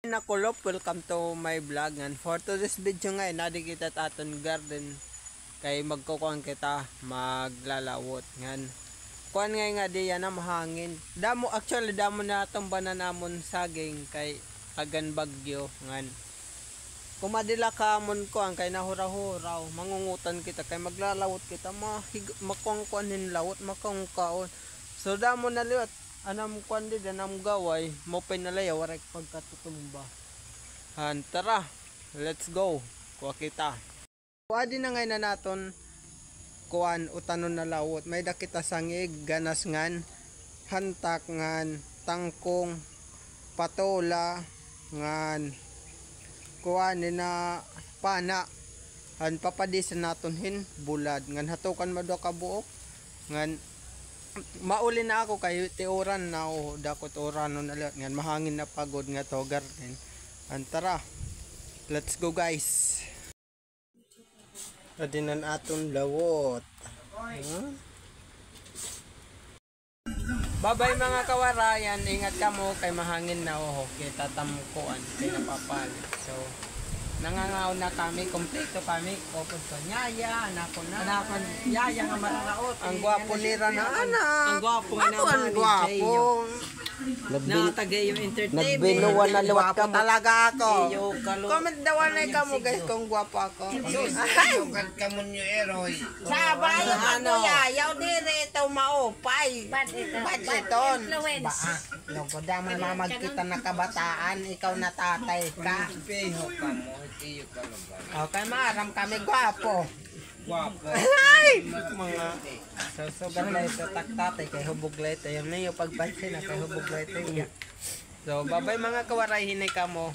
Nakulop, welcome to my vlog. And for today's video ngayon, nadi kita aton garden kay magkukuhan kita maglalawot ngan. Kuan nga di yan na mahangin. Damo actually damo na tumba na namon saging kay agan bagyo ngan. Kumadila ka mon ko ang kay nahura-huraw, mangungutan kita kay maglalawot kita makongkuanin lawot makongkaon. So damo na liwat anam kuan di anam gaway mo pinalayaw rek pagkatutumba. Tara, let's go. Kuha kita. Kuha din na ngayon na naton kuan utanon na lawot. May dakita sangig, ganas ngan, hantak ngan, tangkong, patola ngan, kuan na pana. Papadisan naton hin bulad ngan hatukan mado ka buok ngan mauli na ako kay tiuran na ako dakot oran na lahat ngan mahangin na pagod nga to garden. Tara, let's go guys. Adinan aton lawot. Babay mga kawarayan, ingat ka mo kay mahangin na kita tamkuan kay napapal. So nangangaw na kami, kompleto kami. Kopod ko, nyaya, anakon na. Anakon, yaya nga malalaot. Ang gwapo ni Rana, anak. Ang gwapo nga naman. Ang gwapo. Natagay yung entertainment. Nagbinuwan na liwat ka mo. Talaga ako. Comment daw na ka mo guys kung gwapo ako. Sukat ka mo nyo eroy. Sabay, ano yayaw dire ito maupay. Ba't iton? Loko damay mamagkita na kabataan, ikaw na tatay ka. Peho ka mo. Iyo ka naman. Okay, maaram kami gwapo. Guwapo. Ay! Mga susugan na ito taktatay kay hubog lahat. Ayun na yung pagpansin na kay hubog lahat. So, babay mga kawaray, hinay ka mo.